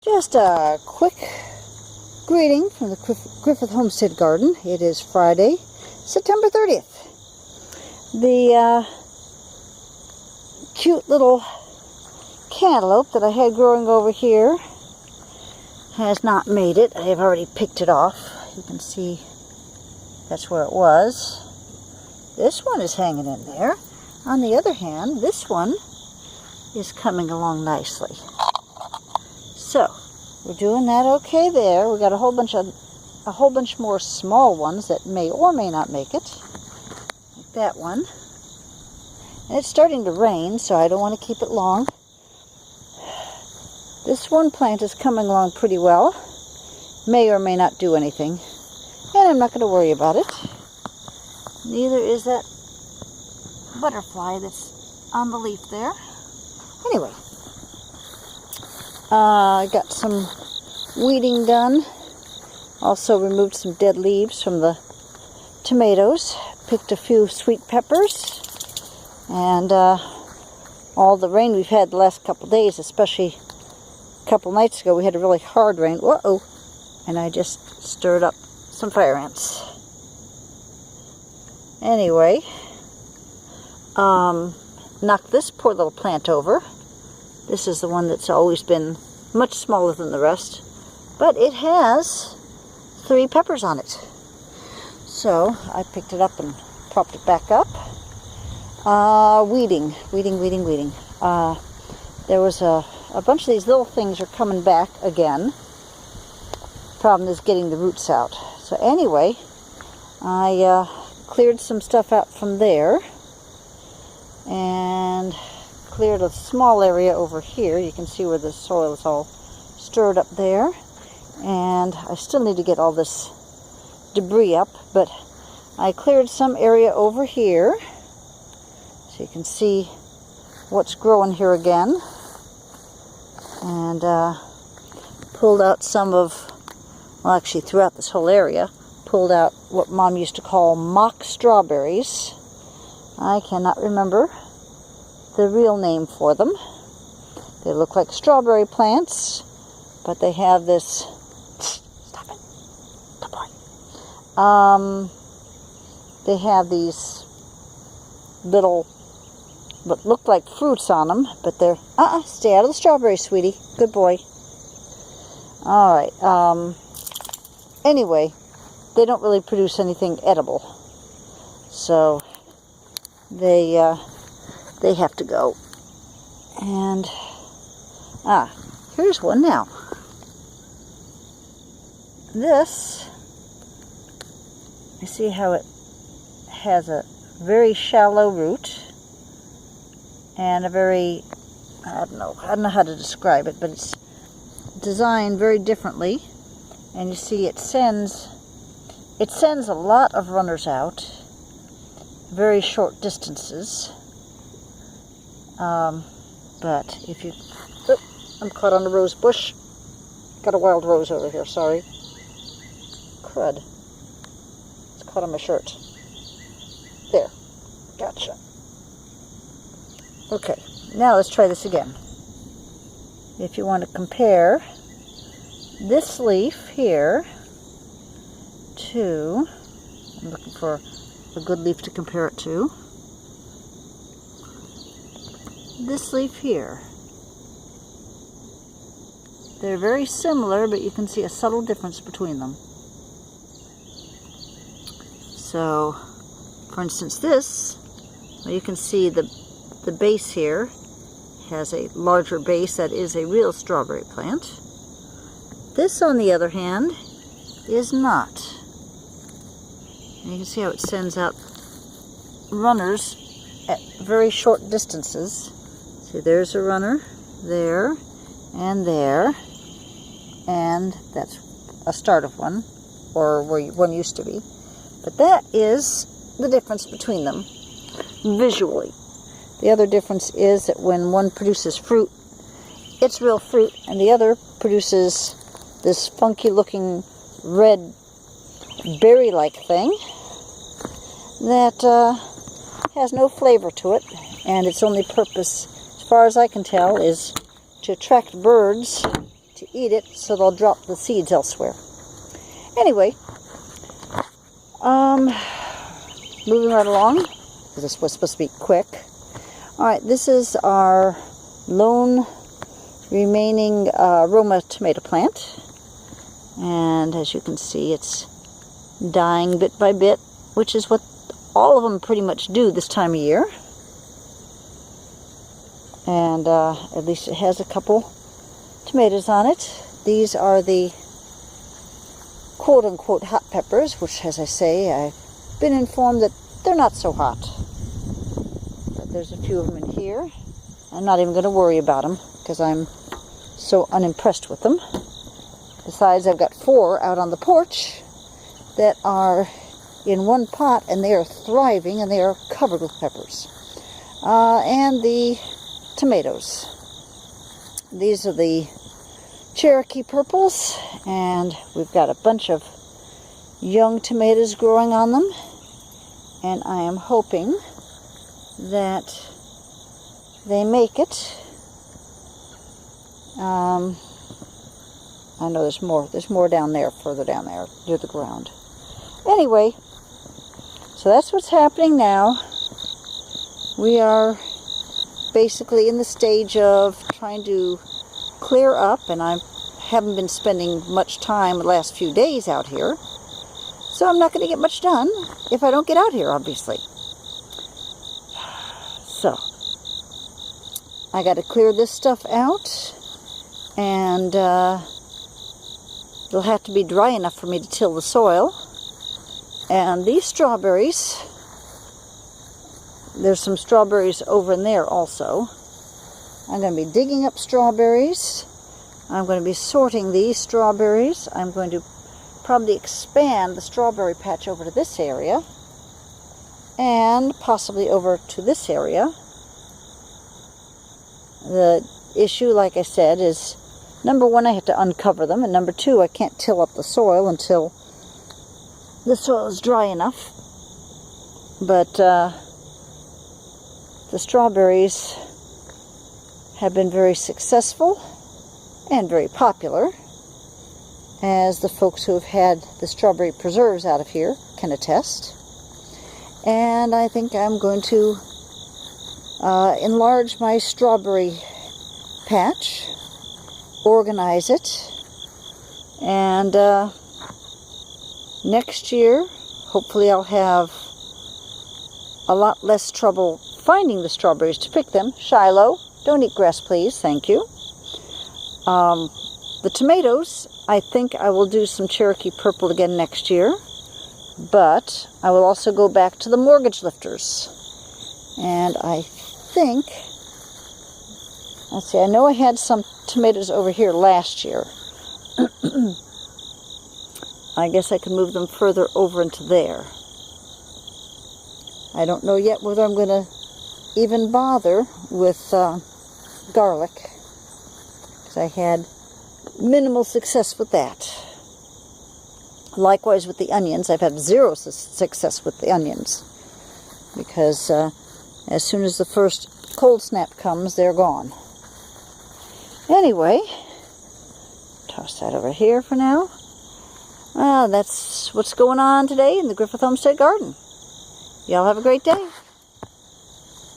Just a quick greeting from the Griffith Homestead garden. It is Friday, September 30th. The cute little cantaloupe that I had growing over here has not made it. I have already picked it off. You can see that's where it was. This one is hanging in there. On the other hand, this one is coming along nicely. So, we're doing that okay there. We got a whole bunch more small ones that may or may not make it. Like that one. And it's starting to rain, so I don't want to keep it long. This one plant is coming along pretty well. May or may not do anything. And I'm not going to worry about it. Neither is that butterfly that's on the leaf there. Anyway. I got some weeding done. Also removed some dead leaves from the tomatoes. Picked a few sweet peppers. And all the rain we've had the last couple days, especially a couple nights ago, we had a really hard rain. Uh-oh. And I just stirred up some fire ants. Anyway, knocked this poor little plant over. This is the one that's always been much smaller than the rest, but it has 3 peppers on it. So I picked it up and propped it back up. Weeding. There was a bunch of these little things are coming back again. Problem is getting the roots out. So anyway, I cleared some stuff out from there and cleared a small area over here. You can see where the soil is all stirred up there. And I still need to get all this debris up, but I cleared some area over here. So you can see what's growing here again. And pulled out some of, well, actually throughout this whole area, pulled out what Mom used to call mock strawberries. I cannot remember the real name for them. They look like strawberry plants, but they have this, stop it, good boy. They have these little, what look like fruits on them, but they're, stay out of the strawberries, sweetie, good boy. Alright, anyway, they don't really produce anything edible, so they have to go. And, here's one now. This, you see how it has a very shallow root and a very, I don't know how to describe it, but it's designed very differently. And you see it sends a lot of runners out, very short distances. But if you, I'm caught on a rose bush. Got a wild rose over here, sorry. Crud. It's caught on my shirt. There. Gotcha. Okay, now let's try this again. If you want to compare this leaf here to, I'm looking for a good leaf to compare it to, this leaf here. They're very similar, but you can see a subtle difference between them. So, for instance, this, well, you can see the base here has a larger base. That is a real strawberry plant. This, on the other hand, is not. And you can see how it sends out runners at very short distances. See, there's a runner, there, and that's a start of one, or where one used to be. But that is the difference between them, visually. The other difference is that when one produces fruit, it's real fruit, and the other produces this funky-looking red berry-like thing that has no flavor to it, and its only purpose, as far as I can tell, is to attract birds to eat it, so they'll drop the seeds elsewhere. Anyway, moving right along, because this was supposed to be quick. Alright, this is our lone remaining Roma tomato plant. And as you can see, it's dying bit by bit, which is what all of them pretty much do this time of year. And at least it has a couple tomatoes on it. These are the quote-unquote hot peppers, which, as I say, I've been informed that they're not so hot. But there's a few of them in here. I'm not even going to worry about them because I'm so unimpressed with them. Besides, I've got 4 out on the porch that are in one pot, and they are thriving, and they are covered with peppers. And the tomatoes. These are the Cherokee purples, and we've got a bunch of young tomatoes growing on them, and I am hoping that they make it. I know there's more down there, further down there, near the ground. Anyway, so that's what's happening now. We are basically in the stage of trying to clear up, and I haven't been spending much time the last few days out here, so I'm not going to get much done if I don't get out here, obviously. So I got to clear this stuff out, and it'll have to be dry enough for me to till the soil. And these strawberries, there's some strawberries over in there also. I'm going to be digging up strawberries. I'm going to be sorting these strawberries. I'm going to probably expand the strawberry patch over to this area, and possibly over to this area. The issue, like I said, is number 1, I have to uncover them, and number 2, I can't till up the soil until the soil is dry enough. But the strawberries have been very successful and very popular, as the folks who have had the strawberry preserves out of here can attest. And I think I'm going to enlarge my strawberry patch, organize it, and next year hopefully I'll have a lot less trouble finding the strawberries to pick them. Shiloh, don't eat grass, please. Thank you. The tomatoes, I think I will do some Cherokee purple again next year, but I will also go back to the mortgage lifters. And I think, let's see, I know I had some tomatoes over here last year. I guess I could move them further over into there. I don't know yet whether I'm going to even bother with garlic, because I had minimal success with that. Likewise with the onions. I've had 0 success with the onions, because as soon as the first cold snap comes, they're gone. Anyway, toss that over here for now. That's what's going on today in the Griffith Homestead garden. Y'all have a great day.